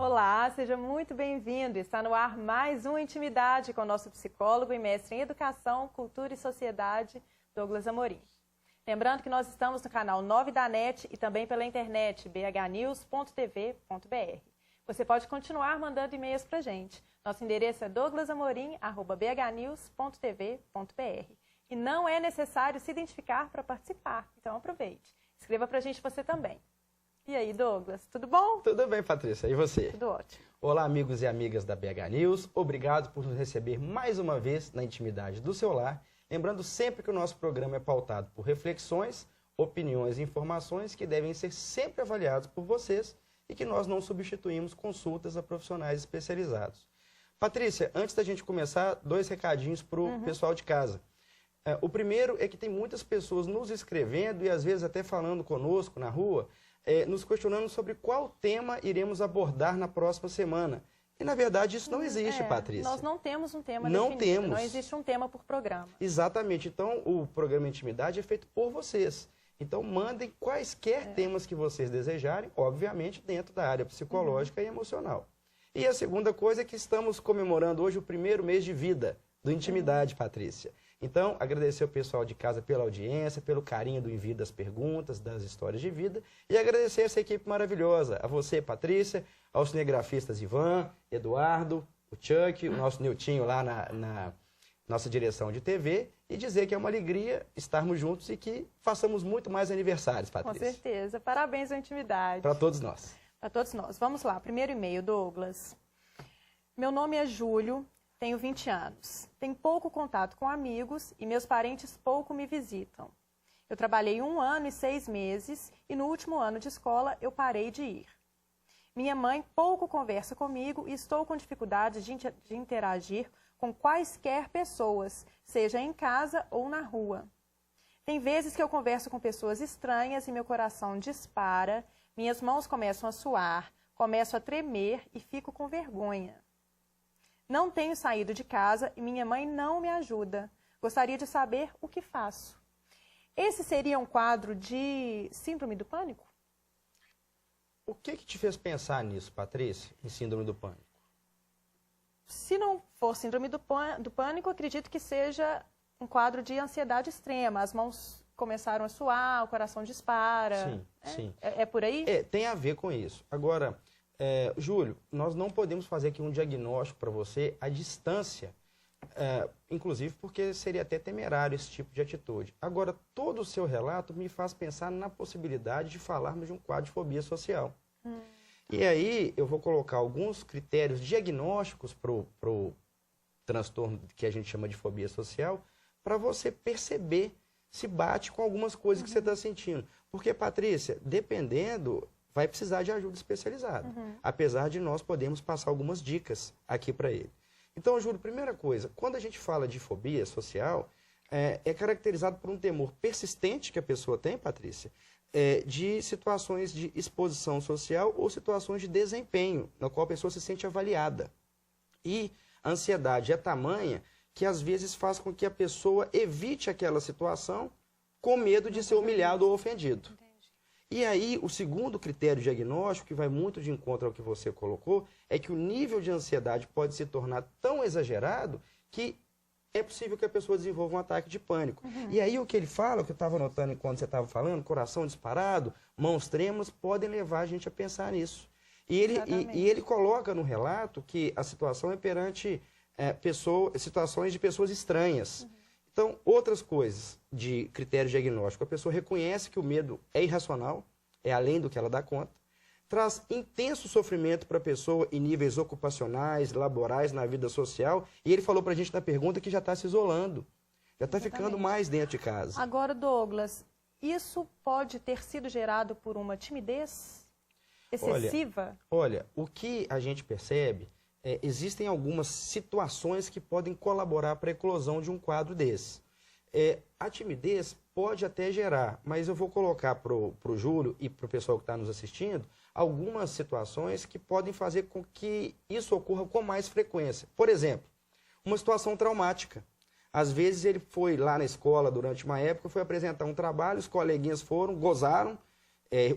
Olá, seja muito bem-vindo. Está no ar mais uma Intimidade com o nosso psicólogo e mestre em Educação, Cultura e Sociedade, Douglas Amorim. Lembrando que nós estamos no canal 9 da NET e também pela internet bhnews.tv.br. Você pode continuar mandando e-mails para a gente. Nosso endereço é douglasamorim@bhnews.tv.br. E não é necessário se identificar para participar, então aproveite. Escreva para a gente você também. E aí, Douglas, tudo bom? Tudo bem, Patrícia. E você? Tudo ótimo. Olá, amigos e amigas da BH News. Obrigado por nos receber mais uma vez na intimidade do seu lar. Lembrando sempre que o nosso programa é pautado por reflexões, opiniões e informações que devem ser sempre avaliados por vocês e que nós não substituímos consultas a profissionais especializados. Patrícia, antes da gente começar, 2 recadinhos para o pessoal de casa. O primeiro é que tem muitas pessoas nos escrevendo e às vezes até falando conosco na rua, nos questionando sobre qual tema iremos abordar na próxima semana. E, na verdade, isso não existe, Patrícia. Nós não temos um tema definido. Temos. Não existe um tema por programa. Exatamente. Então, o programa Intimidade é feito por vocês. Então, mandem quaisquer temas que vocês desejarem, obviamente, dentro da área psicológica e emocional. E a segunda coisa é que estamos comemorando hoje o primeiro mês de vida do Intimidade, Patrícia. Então, agradecer ao pessoal de casa pela audiência, pelo carinho do envio das perguntas, das histórias de vida, e agradecer essa equipe maravilhosa, a você, Patrícia, aos cinegrafistas Ivan, Eduardo, o Chuck, o nosso Niltinho lá na nossa direção de TV, e dizer que é uma alegria estarmos juntos e que façamos muito mais aniversários, Patrícia. Com certeza. Parabéns à Intimidade. Para todos nós. Para todos nós. Vamos lá, primeiro e-mail, Douglas. Meu nome é Júlio. Tenho 20 anos. Tenho pouco contato com amigos e meus parentes pouco me visitam. Eu trabalhei 1 ano e 6 meses e no último ano de escola eu parei de ir. Minha mãe pouco conversa comigo e estou com dificuldade de interagir com quaisquer pessoas, seja em casa ou na rua. Tem vezes que eu converso com pessoas estranhas e meu coração dispara, minhas mãos começam a suar, começo a tremer e fico com vergonha. Não tenho saído de casa e minha mãe não me ajuda. Gostaria de saber o que faço. Esse seria um quadro de síndrome do pânico? O que te fez pensar nisso, Patrícia, em síndrome do pânico? Se não for síndrome do pânico, acredito que seja um quadro de ansiedade extrema. As mãos começaram a suar, o coração dispara. Sim, sim. É por aí? Tem a ver com isso. Agora... Júlio, nós não podemos fazer aqui um diagnóstico para você à distância, inclusive porque seria até temerário esse tipo de atitude. Agora, todo o seu relato me faz pensar na possibilidade de falarmos de um quadro de fobia social. E aí eu vou colocar alguns critérios diagnósticos para o transtorno que a gente chama de fobia social, para você perceber se bate com algumas coisas que você está sentindo. Porque, Patrícia, dependendo... vai precisar de ajuda especializada, apesar de nós podermos passar algumas dicas aqui para ele. Então, Júlio, primeira coisa, quando a gente fala de fobia social, é caracterizado por um temor persistente que a pessoa tem, Patrícia, de situações de exposição social ou situações de desempenho, na qual a pessoa se sente avaliada. E a ansiedade é tamanha que às vezes faz com que a pessoa evite aquela situação com medo de ser humilhado ou ofendido. E aí, o segundo critério diagnóstico, que vai muito de encontro ao que você colocou, é que o nível de ansiedade pode se tornar tão exagerado que é possível que a pessoa desenvolva um ataque de pânico. E aí, o que ele fala, o que eu estava notando enquanto você estava falando, coração disparado, mãos trêmulas, podem levar a gente a pensar nisso. E ele coloca no relato que a situação é perante situações de pessoas estranhas. Então, outras coisas de critério diagnóstico, a pessoa reconhece que o medo é irracional, é além do que ela dá conta, traz intenso sofrimento para a pessoa em níveis ocupacionais, laborais, na vida social, e ele falou para a gente na pergunta que já está se isolando, já está ficando mais dentro de casa. Agora, Douglas, isso pode ter sido gerado por uma timidez excessiva? Olha, o que a gente percebe... existem algumas situações que podem colaborar para a eclosão de um quadro desse. A timidez pode até gerar, mas eu vou colocar para o Júlio e para o pessoal que está nos assistindo, algumas situações que podem fazer com que isso ocorra com mais frequência. Por exemplo, uma situação traumática. Às vezes ele foi lá na escola durante uma época, foi apresentar um trabalho, os coleguinhas foram, gozaram,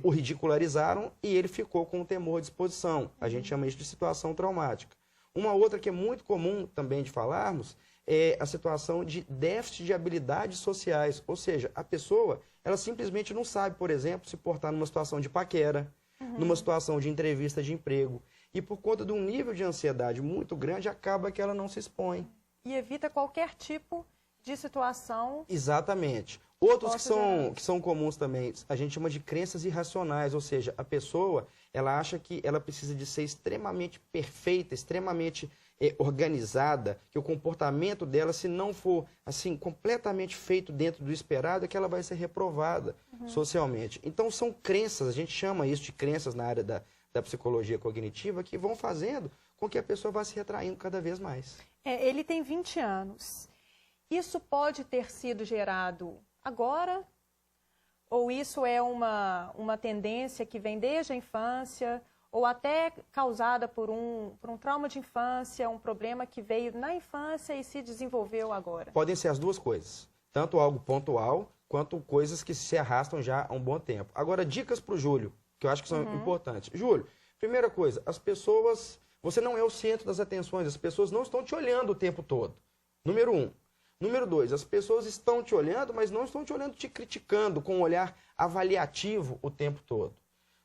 o ridicularizaram e ele ficou com o temor de exposição. A gente chama isso de situação traumática. Uma outra que é muito comum também de falarmos é a situação de déficit de habilidades sociais. Ou seja, a pessoa, ela simplesmente não sabe, por exemplo, se portar numa situação de paquera, numa situação de entrevista de emprego. E por conta de um nível de ansiedade muito grande, acaba que ela não se expõe. E evita qualquer tipo de situação. Exatamente. Outros que são comuns também, a gente chama de crenças irracionais, ou seja, a pessoa, ela acha que ela precisa de ser extremamente perfeita, extremamente organizada, que o comportamento dela, se não for assim completamente feito dentro do esperado, é que ela vai ser reprovada socialmente. Então são crenças, a gente chama isso de crenças na área da psicologia cognitiva, que vão fazendo com que a pessoa vá se retraindo cada vez mais. Ele tem 20 anos. Isso pode ter sido gerado agora? Ou isso é uma tendência que vem desde a infância, ou até causada por um trauma de infância, um problema que veio na infância e se desenvolveu agora? Podem ser as duas coisas. Tanto algo pontual, quanto coisas que se arrastam já há um bom tempo. Agora, dicas para o Júlio, que eu acho que são importantes. Júlio, primeira coisa, as pessoas... Você não é o centro das atenções, as pessoas não estão te olhando o tempo todo. Número 1. Número 2, as pessoas estão te olhando, mas não estão te olhando te criticando com um olhar avaliativo o tempo todo.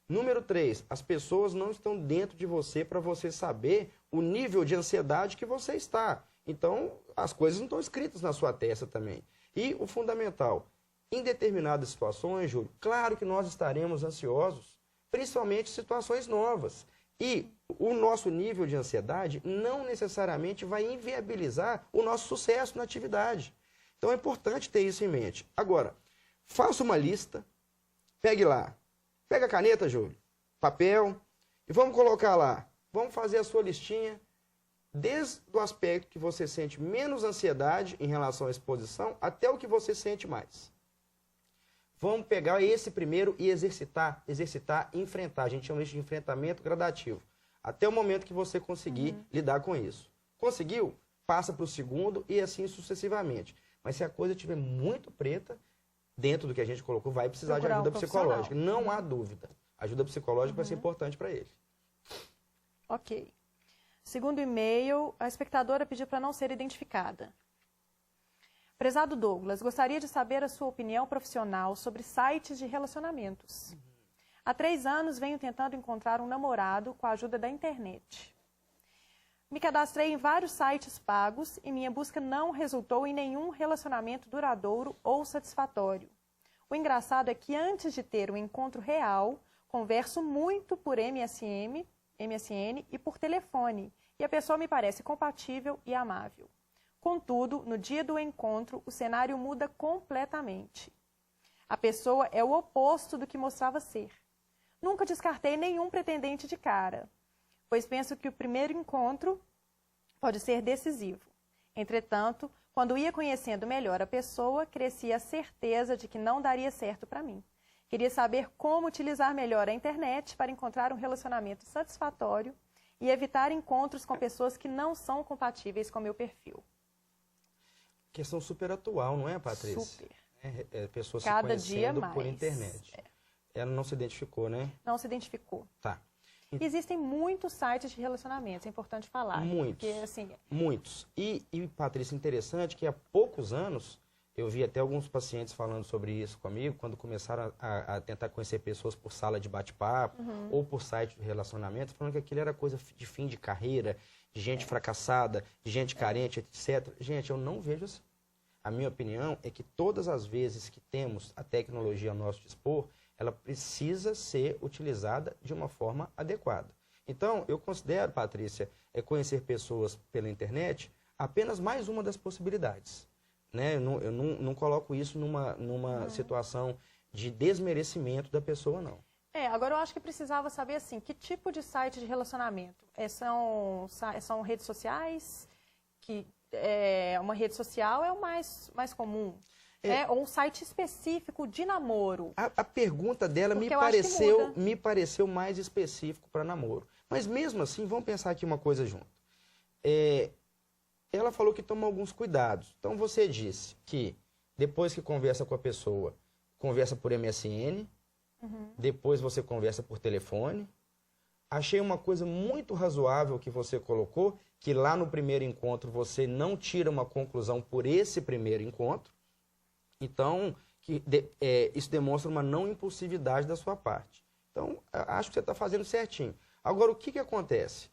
Número 3, as pessoas não estão dentro de você para você saber o nível de ansiedade que você está. Então, as coisas não estão escritas na sua testa também. E o fundamental, em determinadas situações, Júlio, claro que nós estaremos ansiosos, principalmente em situações novas. E o nosso nível de ansiedade não necessariamente vai inviabilizar o nosso sucesso na atividade. Então é importante ter isso em mente. Agora, faça uma lista, pegue lá, pega a caneta, Júlio, papel, e vamos colocar lá, vamos fazer a sua listinha, desde o aspecto que você sente menos ansiedade em relação à exposição, até o que você sente mais. Vamos pegar esse primeiro e exercitar, enfrentar. A gente chama isso de enfrentamento gradativo. Até o momento que você conseguir lidar com isso. Conseguiu? Passa para o segundo e assim sucessivamente. Mas se a coisa estiver muito preta, dentro do que a gente colocou, vai precisar de ajuda psicológica. Não há dúvida. Ajuda psicológica vai ser importante para ele. Ok. Segundo e-mail, a espectadora pediu para não ser identificada. Prezado Douglas, gostaria de saber a sua opinião profissional sobre sites de relacionamentos. Há 3 anos venho tentando encontrar um namorado com a ajuda da internet. Me cadastrei em vários sites pagos e minha busca não resultou em nenhum relacionamento duradouro ou satisfatório. O engraçado é que antes de ter um encontro real, converso muito por MSN e por telefone, e a pessoa me parece compatível e amável. Contudo, no dia do encontro, o cenário muda completamente. A pessoa é o oposto do que mostrava ser. Nunca descartei nenhum pretendente de cara, pois penso que o primeiro encontro pode ser decisivo. Entretanto, quando ia conhecendo melhor a pessoa, crescia a certeza de que não daria certo para mim. Queria saber como utilizar melhor a internet para encontrar um relacionamento satisfatório e evitar encontros com pessoas que não são compatíveis com meu perfil. Questão super atual, não é, Patrícia? Super. Pessoas Cada se dia conhecendo mais. por internet. Ela não se identificou, né? Não se identificou. Tá. Existem muitos sites de relacionamentos, é importante falar. Muitos. Porque, assim, muitos. E, Patrícia, interessante que há poucos anos, eu vi até alguns pacientes falando sobre isso comigo, quando começaram a tentar conhecer pessoas por sala de bate-papo ou por site de relacionamento, falando que aquilo era coisa de fim de carreira, de gente fracassada, de gente carente, etc. Gente, eu não vejo assim. A minha opinião é que todas as vezes que temos a tecnologia ao nosso dispor, ela precisa ser utilizada de uma forma adequada. Então, eu considero, Patrícia, conhecer pessoas pela internet apenas mais uma das possibilidades. Né? Eu não coloco isso numa situação de desmerecimento da pessoa, não. Agora eu acho que precisava saber, assim, que tipo de site de relacionamento? São redes sociais? Uma rede social é o mais comum. Ou um site específico de namoro. A pergunta dela me pareceu mais específico para namoro. Mas mesmo assim, vamos pensar aqui uma coisa junto. Ela falou que toma alguns cuidados. Então você disse que depois que conversa com a pessoa, conversa por MSN, depois você conversa por telefone. Achei uma coisa muito razoável que você colocou, que lá no primeiro encontro você não tira uma conclusão por esse primeiro encontro. Então, isso demonstra uma não impulsividade da sua parte. Então, acho que você está fazendo certinho. Agora, o que acontece?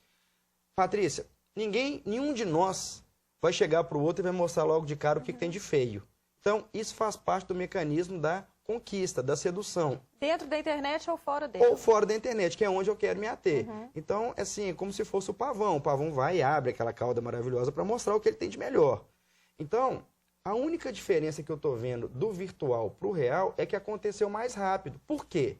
Patrícia, nenhum de nós vai chegar para o outro e vai mostrar logo de cara o que tem de feio. Então, isso faz parte do mecanismo da conquista, da sedução. Dentro da internet ou fora dela? Ou fora da internet, que é onde eu quero me ater. Então, assim, é como se fosse o pavão. O pavão vai e abre aquela cauda maravilhosa para mostrar o que ele tem de melhor. Então, a única diferença que eu estou vendo do virtual para o real é que aconteceu mais rápido. Por quê?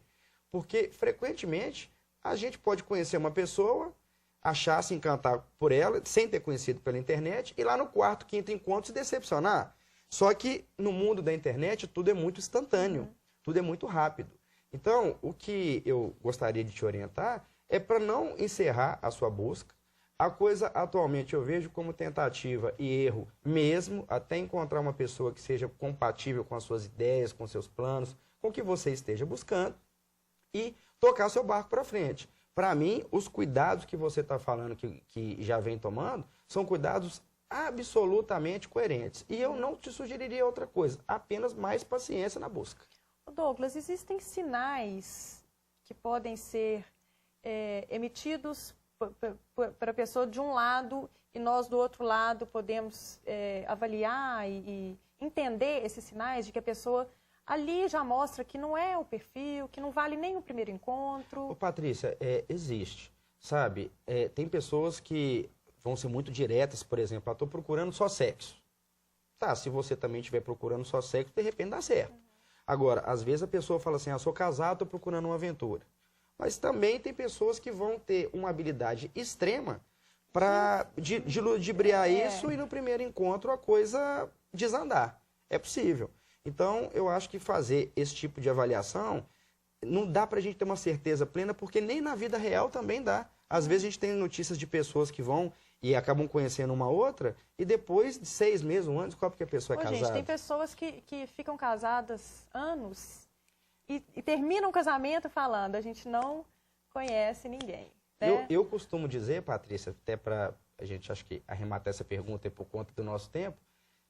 Porque, frequentemente, a gente pode conhecer uma pessoa, achar, se encantar por ela, sem ter conhecido pela internet, e lá no quarto, quinto encontro se decepcionar. Só que no mundo da internet tudo é muito instantâneo, tudo é muito rápido. Então, o que eu gostaria de te orientar é para não encerrar a sua busca. A coisa atualmente eu vejo como tentativa e erro mesmo, até encontrar uma pessoa que seja compatível com as suas ideias, com seus planos, com o que você esteja buscando e tocar seu barco para frente. Para mim, os cuidados que você está falando que já vem tomando são cuidados absolutamente coerentes. E eu não te sugeriria outra coisa, apenas mais paciência na busca. Douglas, existem sinais que podem ser emitidos para a pessoa de um lado e nós do outro lado podemos avaliar e entender esses sinais de que a pessoa ali já mostra que não é o perfil, que não vale nem o primeiro encontro? Ô, Patrícia, existe, sabe? Tem pessoas que vão ser muito diretas, por exemplo, estou procurando só sexo. Tá, se você também estiver procurando só sexo, de repente dá certo. Agora, às vezes a pessoa fala assim, sou casado, estou procurando uma aventura. Mas também tem pessoas que vão ter uma habilidade extrema de ludibriar isso e no primeiro encontro a coisa desandar. É possível. Então, eu acho que fazer esse tipo de avaliação não dá para a gente ter uma certeza plena, porque nem na vida real também dá. Às vezes a gente tem notícias de pessoas que vão e acabam conhecendo uma outra, e depois de 6 meses, um ano, descobre que a pessoa é casada. Gente, tem pessoas que ficam casadas anos e terminam o casamento falando, a gente não conhece ninguém. Né? Eu costumo dizer, Patrícia, até para a gente, acho que arrematar essa pergunta por conta do nosso tempo,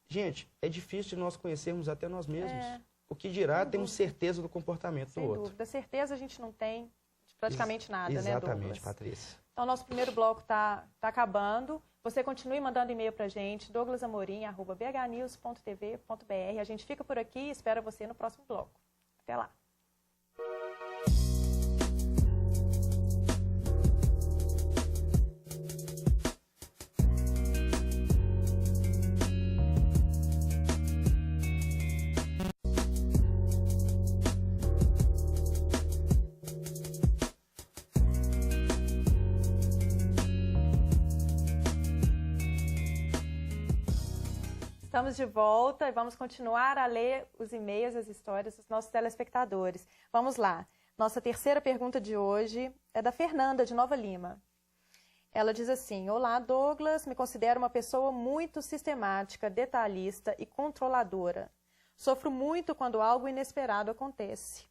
gente, é difícil de nós conhecermos até nós mesmos. O que dirá, temos certeza do comportamento do outro. Sem dúvida. Certeza a gente não tem de praticamente nada, né, Douglas? Exatamente, Patrícia. Então, nosso primeiro bloco está acabando. Você continue mandando e-mail para a gente, douglasamorim@bhnews.tv.br. A gente fica por aqui e espera você no próximo bloco. Até lá. Estamos de volta e vamos continuar a ler os e-mails, as histórias dos nossos telespectadores. Vamos lá. Nossa terceira pergunta de hoje é da Fernanda, de Nova Lima. Ela diz assim: Olá, Douglas, me considero uma pessoa muito sistemática, detalhista e controladora. Sofro muito quando algo inesperado acontece.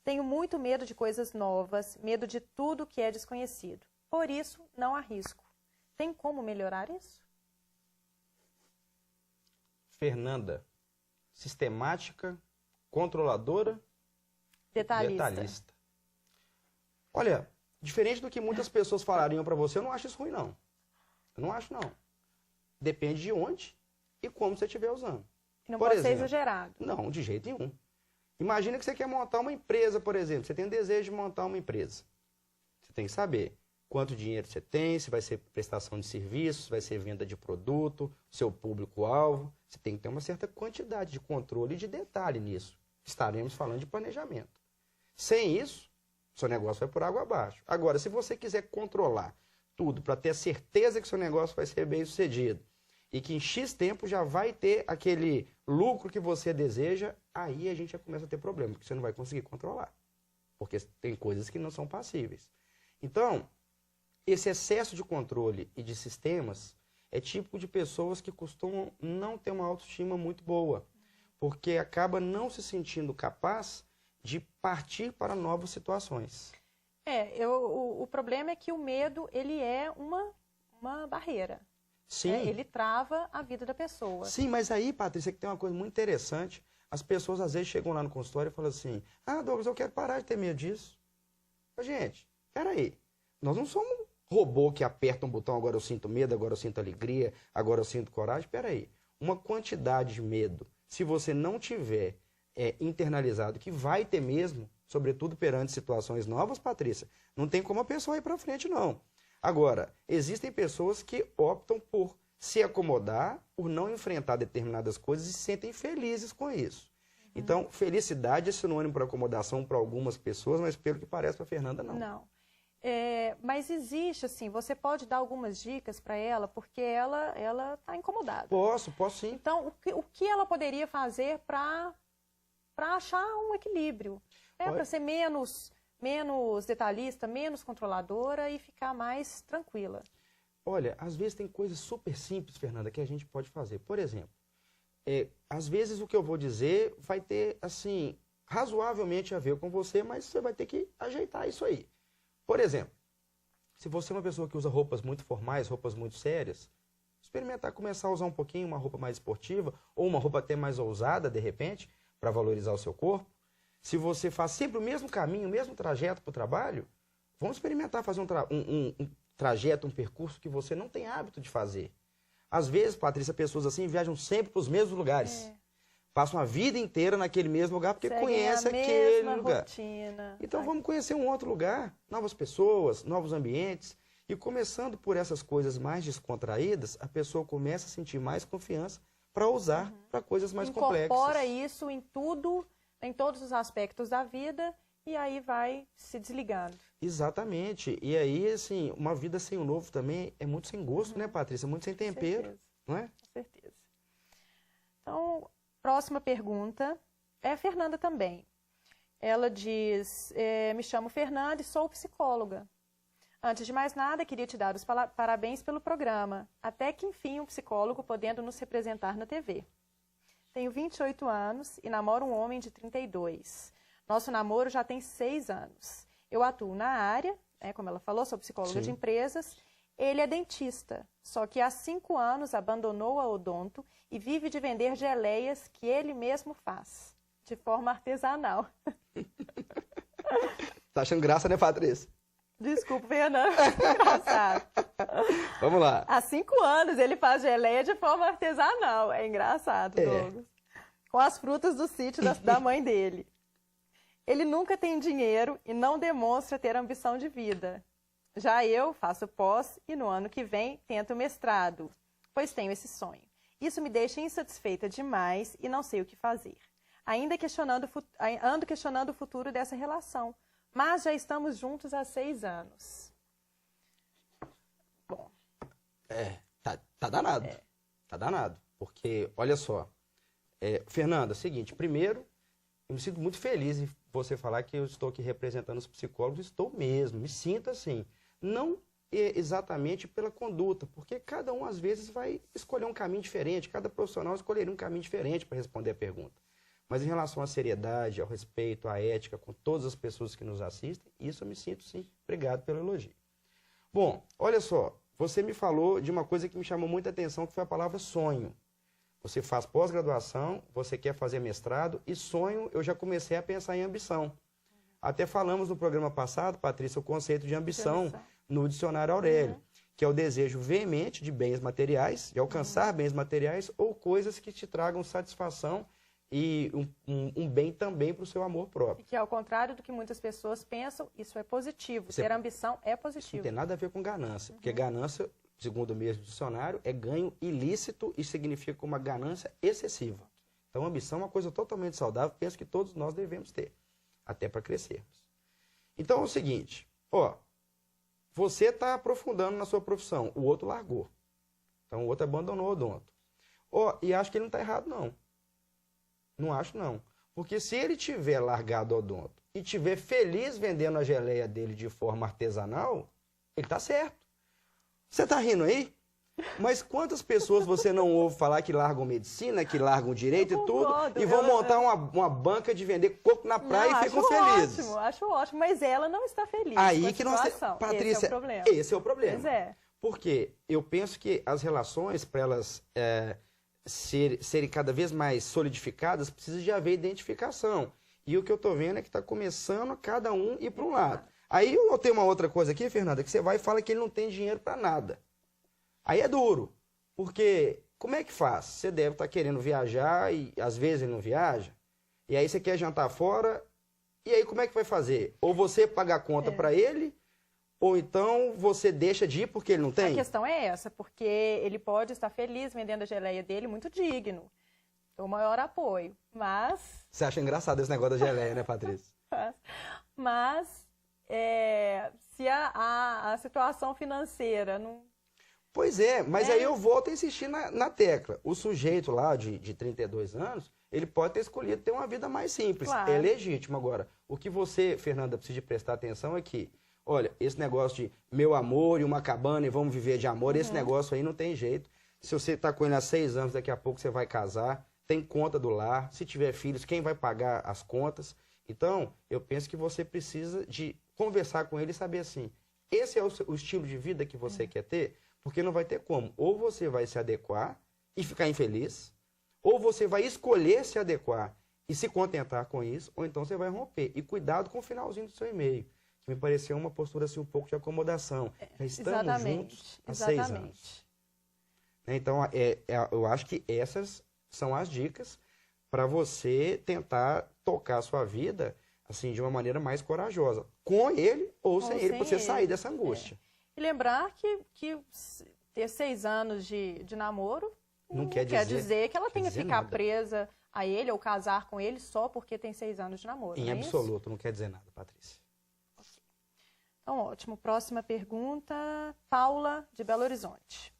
Tenho muito medo de coisas novas, medo de tudo que é desconhecido. Por isso, não arrisco. Tem como melhorar isso? Fernanda, sistemática, controladora, detalhista. Olha, diferente do que muitas pessoas falariam para você, eu não acho isso ruim, não. Eu não acho, não. Depende de onde e como você estiver usando. Não pode ser exagerado. Não, de jeito nenhum. Imagina que você quer montar uma empresa, por exemplo. Você tem o desejo de montar uma empresa. Você tem que saber quanto dinheiro você tem, se vai ser prestação de serviços, se vai ser venda de produto, seu público-alvo. Você tem que ter uma certa quantidade de controle e de detalhe nisso. Estaremos falando de planejamento. Sem isso, seu negócio vai por água abaixo. Agora, se você quiser controlar tudo para ter certeza que seu negócio vai ser bem sucedido e que em X tempo já vai ter aquele lucro que você deseja, aí a gente já começa a ter problema, porque você não vai conseguir controlar. Porque tem coisas que não são passíveis. Então, esse excesso de controle e de sistemas é típico de pessoas que costumam não ter uma autoestima muito boa, porque acaba não se sentindo capaz de partir para novas situações. O problema é que o medo, ele é uma barreira. Sim. Ele trava a vida da pessoa. Sim, mas aí, Patrícia, que tem uma coisa muito interessante. As pessoas, às vezes, chegam lá no consultório e falam assim, Douglas, eu quero parar de ter medo disso. Gente, peraí. Nós não somos um robô que aperta um botão, agora eu sinto medo, agora eu sinto alegria, agora eu sinto coragem. Peraí. Uma quantidade de medo, se você não tiver internalizado, que vai ter mesmo, sobretudo perante situações novas, Patrícia, não tem como a pessoa ir para frente, não. Agora, existem pessoas que optam por se acomodar, por não enfrentar determinadas coisas e se sentem felizes com isso. Então, felicidade é sinônimo para acomodação para algumas pessoas, mas pelo que parece para a Fernanda, não. Não. Mas existe, assim, você pode dar algumas dicas para ela, porque ela está incomodada. Posso sim. Então, o que ela poderia fazer para achar um equilíbrio? Para ser menos detalhista, menos controladora e ficar mais tranquila. Olha, às vezes tem coisas super simples, Fernanda, que a gente pode fazer. Por exemplo, às vezes o que eu vou dizer vai ter, assim, razoavelmente a ver com você, mas você vai ter que ajeitar isso aí. Por exemplo, se você é uma pessoa que usa roupas muito formais, roupas muito sérias, experimentar começar a usar um pouquinho uma roupa mais esportiva ou uma roupa até mais ousada, de repente, para valorizar o seu corpo. Se você faz sempre o mesmo caminho, o mesmo trajeto para o trabalho, vamos experimentar fazer um trajeto, um percurso que você não tem hábito de fazer. Às vezes, Patrícia, pessoas assim viajam sempre para os mesmos lugares. Passam a vida inteira naquele mesmo lugar porque conhecem aquele lugar. Rotina. Então vamos conhecer um outro lugar, novas pessoas, novos ambientes. E começando por essas coisas mais descontraídas, a pessoa começa a sentir mais confiança para usar para coisas mais complexas. Incorpora isso em tudo, em todos os aspectos da vida, e aí vai se desligando. Exatamente. E aí, assim, uma vida sem o novo também é muito sem gosto, né, Patrícia? Muito sem tempero, não é? Com certeza. Então, próxima pergunta é a Fernanda também. Ela diz, me chamo Fernanda e sou psicóloga. Antes de mais nada, queria te dar os parabéns pelo programa. Até que enfim um psicólogo podendo nos representar na TV. Tenho 28 anos e namoro um homem de 32. Nosso namoro já tem 6 anos. Eu atuo na área, como ela falou, sou psicóloga de empresas. Ele é dentista, só que há 5 anos abandonou a odonto e vive de vender geleias que ele mesmo faz, de forma artesanal. Tá achando graça, né, Patrícia? Desculpa, Fernanda. Engraçado. Vamos lá. Há 5 anos ele faz geleia de forma artesanal. É engraçado, Douglas. Com as frutas do sítio da mãe dele. Ele nunca tem dinheiro e não demonstra ter ambição de vida. Já eu faço pós e no ano que vem tento mestrado, pois tenho esse sonho. Isso me deixa insatisfeita demais e não sei o que fazer. Ando questionando o futuro dessa relação, mas já estamos juntos há 6 anos. Bom. Tá danado. Tá danado. Porque, olha só, Fernanda, é o seguinte, primeiro, eu me sinto muito feliz em você falar que eu estou aqui representando os psicólogos, estou mesmo, me sinto assim. Não exatamente pela conduta, porque cada um, às vezes, vai escolher um caminho diferente, cada profissional escolheria um caminho diferente para responder a pergunta. Mas em relação à seriedade, ao respeito, à ética com todas as pessoas que nos assistem, isso eu me sinto sim. Obrigado pelo elogio. Bom, olha só, você me falou de uma coisa que me chamou muita atenção, que foi a palavra sonho. Você faz pós-graduação, você quer fazer mestrado, e sonho, eu já comecei a pensar em ambição. Até falamos no programa passado, Patrícia, o conceito de ambição no dicionário Aurélio, que é o desejo veemente de bens materiais, de alcançar bens materiais ou coisas que te tragam satisfação e um bem também para o seu amor próprio. E que ao contrário do que muitas pessoas pensam, isso é positivo. Ter ambição é positivo. Isso não tem nada a ver com ganância, porque ganância, segundo o mesmo dicionário, é ganho ilícito e significa uma ganância excessiva. Então, ambição é uma coisa totalmente saudável, penso que todos nós devemos ter, até para crescermos. Então, é o seguinte, você está aprofundando na sua profissão, o outro largou. Então, o outro abandonou o odonto. E acho que ele não está errado, não. Não acho, não. Porque se ele tiver largado o odonto e tiver feliz vendendo a geleia dele de forma artesanal, ele está certo. Você está rindo aí? Mas quantas pessoas você não ouve falar que largam medicina, que largam direito e tudo, e vão montar uma banca de vender coco na praia e ficam felizes? Acho ótimo, mas ela não está feliz Aí com a que nós situação. Patrícia, esse é o problema. Esse é o problema. Pois é. Porque eu penso que as relações, para elas serem cada vez mais solidificadas, precisa de haver identificação. E o que eu estou vendo é que está começando cada um ir para um lado. Aí eu notei uma outra coisa aqui, Fernanda, que você vai e fala que ele não tem dinheiro para nada. Aí é duro, porque como é que faz? Você deve estar querendo viajar e às vezes ele não viaja, e aí você quer jantar fora, e aí como é que vai fazer? Ou você paga a conta para ele, ou então você deixa de ir porque ele não tem? A questão é essa, porque ele pode estar feliz vendendo a geleia dele, muito digno. É o maior apoio, mas... Você acha engraçado esse negócio da geleia, né, Patrícia? Mas se a situação financeira não... Pois é, mas aí eu volto a insistir na tecla. O sujeito lá de 32 anos, ele pode ter escolhido ter uma vida mais simples. Claro. É legítimo. Agora, o que você, Fernanda, precisa de prestar atenção é que, olha, esse negócio de meu amor e uma cabana e vamos viver de amor, esse negócio aí não tem jeito. Se você está com ele há 6 anos, daqui a pouco você vai casar, tem conta do lar, se tiver filhos, quem vai pagar as contas? Então, eu penso que você precisa de conversar com ele e saber assim, esse é o estilo de vida que você quer ter? Porque não vai ter como. Ou você vai se adequar e ficar infeliz, ou você vai escolher se adequar e se contentar com isso, ou então você vai romper. E cuidado com o finalzinho do seu e-mail, que me pareceu uma postura assim um pouco de acomodação. Já estamos juntos há 6 anos. Então, eu acho que essas são as dicas para você tentar tocar a sua vida assim de uma maneira mais corajosa, com ele ou sem ele, para você sair dessa angústia. E lembrar que ter 6 anos de namoro não quer dizer que ela tenha que ficar presa a ele ou casar com ele só porque tem 6 anos de namoro. Em absoluto, não quer dizer nada, Patrícia. Okay. Então, ótimo. Próxima pergunta, Paula, de Belo Horizonte.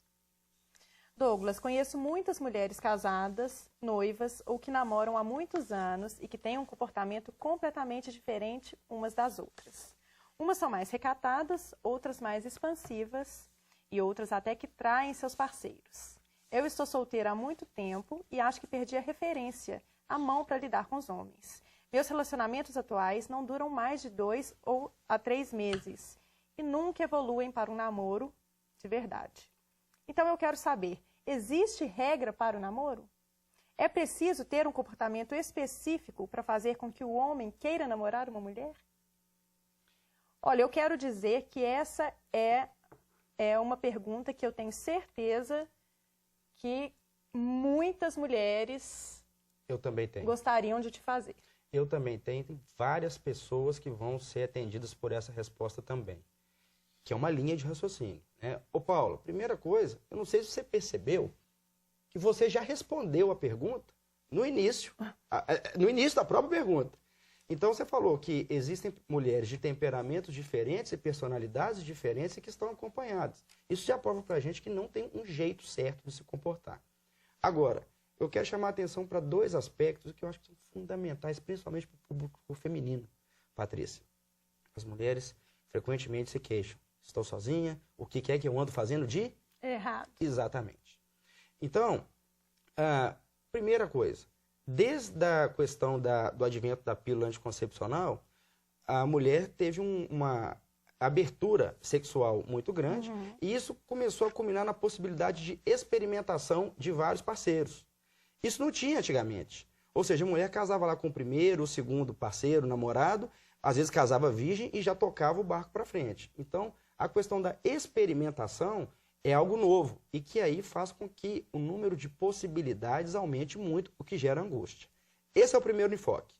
Douglas, conheço muitas mulheres casadas, noivas ou que namoram há muitos anos e que têm um comportamento completamente diferente umas das outras. Umas são mais recatadas, outras mais expansivas e outras até que traem seus parceiros. Eu estou solteira há muito tempo e acho que perdi a referência, a mão para lidar com os homens. Meus relacionamentos atuais não duram mais de 2 ou a 3 meses e nunca evoluem para um namoro de verdade. Então eu quero saber, existe regra para o namoro? É preciso ter um comportamento específico para fazer com que o homem queira namorar uma mulher? Olha, eu quero dizer que essa é uma pergunta que eu tenho certeza que muitas mulheres gostariam de te fazer. Eu também tenho. Tem várias pessoas que vão ser atendidas por essa resposta também, que é uma linha de raciocínio. Né? Ô Paulo, primeira coisa, eu não sei se você percebeu que você já respondeu a pergunta no início da própria pergunta. Então, você falou que existem mulheres de temperamentos diferentes e personalidades diferentes e que estão acompanhadas. Isso já prova pra gente que não tem um jeito certo de se comportar. Agora, eu quero chamar a atenção para 2 aspectos que eu acho que são fundamentais, principalmente para o público feminino, Patrícia. As mulheres frequentemente se queixam. Estou sozinha, o que é que eu ando fazendo de errado? Exatamente. Então, primeira coisa, desde a questão do advento da pílula anticoncepcional, a mulher teve uma abertura sexual muito grande e isso começou a culminar na possibilidade de experimentação de vários parceiros. Isso não tinha antigamente. Ou seja, a mulher casava lá com o primeiro, o segundo parceiro, namorado, às vezes casava virgem e já tocava o barco para frente. Então, a questão da experimentação é algo novo e que aí faz com que o número de possibilidades aumente muito, o que gera angústia. Esse é o primeiro enfoque.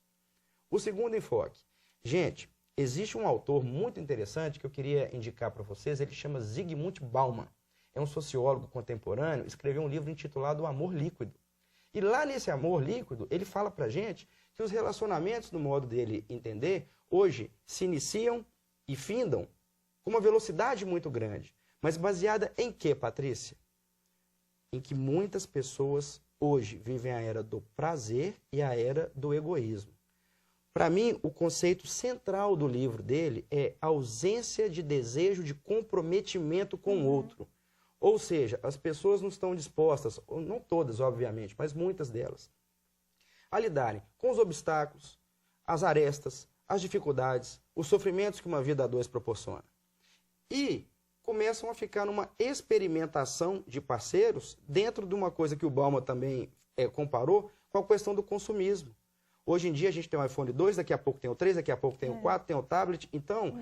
O segundo enfoque. Gente, existe um autor muito interessante que eu queria indicar para vocês, ele chama Zygmunt Bauman. É um sociólogo contemporâneo, escreveu um livro intitulado O Amor Líquido. E lá nesse amor líquido, ele fala pra gente que os relacionamentos, no modo dele entender, hoje se iniciam e findam com uma velocidade muito grande. Mas baseada em quê, Patrícia? Em que muitas pessoas hoje vivem a era do prazer e a era do egoísmo. Para mim, o conceito central do livro dele é a ausência de desejo de comprometimento com o outro. Ou seja, as pessoas não estão dispostas, não todas, obviamente, mas muitas delas, a lidarem com os obstáculos, as arestas, as dificuldades, os sofrimentos que uma vida a dois proporciona. E começam a ficar numa experimentação de parceiros dentro de uma coisa que o Bauman também comparou com a questão do consumismo. Hoje em dia a gente tem o iPhone 2, daqui a pouco tem o 3, daqui a pouco tem o 4, tem o tablet. Então,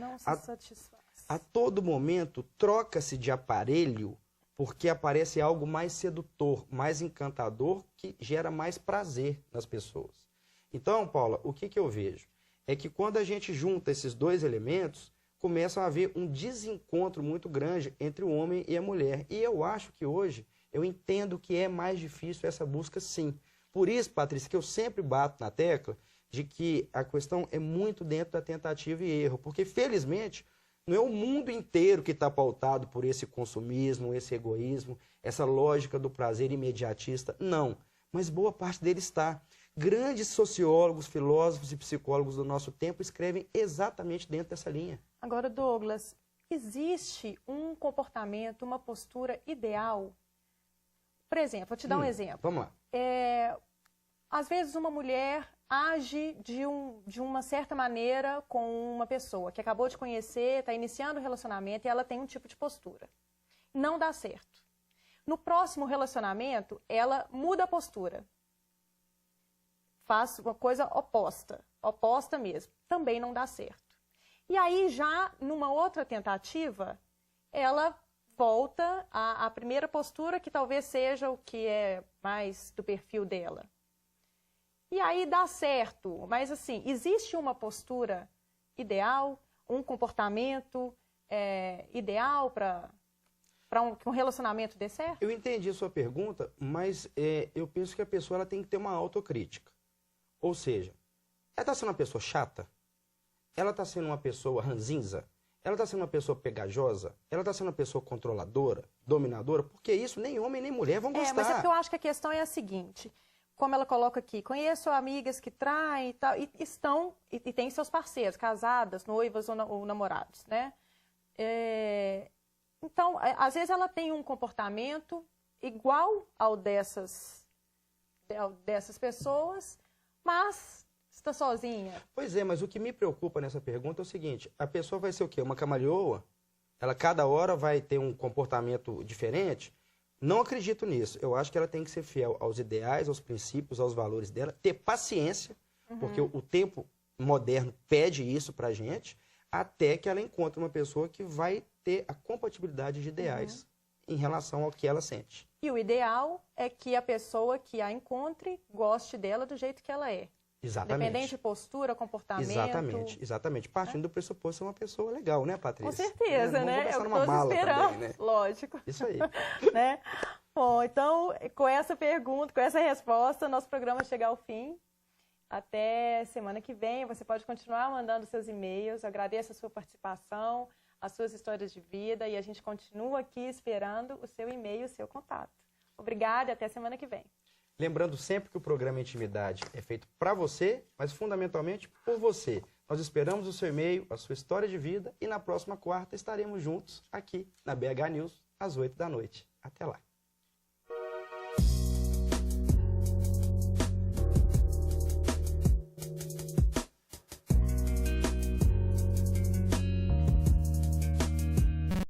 a todo momento troca-se de aparelho porque aparece algo mais sedutor, mais encantador, que gera mais prazer nas pessoas. Então, Paula, o que eu vejo? É que quando a gente junta esses dois elementos, começa a haver um desencontro muito grande entre o homem e a mulher. E eu acho que hoje, eu entendo que é mais difícil essa busca, sim. Por isso, Patrícia, que eu sempre bato na tecla de que a questão é muito dentro da tentativa e erro. Porque, felizmente, não é o mundo inteiro que está pautado por esse consumismo, esse egoísmo, essa lógica do prazer imediatista. Não. Mas boa parte dele está. Grandes sociólogos, filósofos e psicólogos do nosso tempo escrevem exatamente dentro dessa linha. Agora, Douglas, existe um comportamento, uma postura ideal? Por exemplo, vou te dar um exemplo. Vamos lá. Às vezes uma mulher age de uma certa maneira com uma pessoa que acabou de conhecer, está iniciando o relacionamento e ela tem um tipo de postura. Não dá certo. No próximo relacionamento, ela muda a postura. Faz uma coisa oposta mesmo. Também não dá certo. E aí, já numa outra tentativa, ela volta à primeira postura, que talvez seja o que é mais do perfil dela. E aí dá certo, mas assim, existe uma postura ideal, um comportamento ideal para que um relacionamento dê certo? Eu entendi a sua pergunta, mas eu penso que a pessoa ela tem que ter uma autocrítica. Ou seja, ela está sendo uma pessoa chata? Ela está sendo uma pessoa ranzinza? Ela está sendo uma pessoa pegajosa? Ela está sendo uma pessoa controladora, dominadora? Porque isso nem homem nem mulher vão gostar. Mas é porque eu acho que a questão é a seguinte, como ela coloca aqui, conheço amigas que traem e tal, e têm seus parceiros, casadas, noivas ou namorados, né? Então, às vezes ela tem um comportamento igual ao dessas pessoas, mas está sozinha. Pois é, mas o que me preocupa nessa pergunta é o seguinte, a pessoa vai ser o quê? Uma camaleoa? Ela cada hora vai ter um comportamento diferente? Não acredito nisso. Eu acho que ela tem que ser fiel aos ideais, aos princípios, aos valores dela, ter paciência, porque o tempo moderno pede isso pra gente, até que ela encontre uma pessoa que vai ter a compatibilidade de ideais em relação ao que ela sente. E o ideal é que a pessoa que a encontre goste dela do jeito que ela é. Exatamente. Independente de postura, comportamento. Exatamente. Partindo do pressuposto ser uma pessoa legal, né, Patrícia? Com certeza, né? Eu estou esperando, também, né? Lógico. Isso aí. Né? Bom, então, com essa pergunta, com essa resposta, nosso programa chega ao fim. Até semana que vem. Você pode continuar mandando seus e-mails. Agradeço a sua participação, as suas histórias de vida e a gente continua aqui esperando o seu e-mail, o seu contato. Obrigada e até semana que vem. Lembrando sempre que o programa Intimidade é feito para você, mas fundamentalmente por você. Nós esperamos o seu e-mail, a sua história de vida e na próxima quarta estaremos juntos aqui na BH News às 8 da noite. Até lá.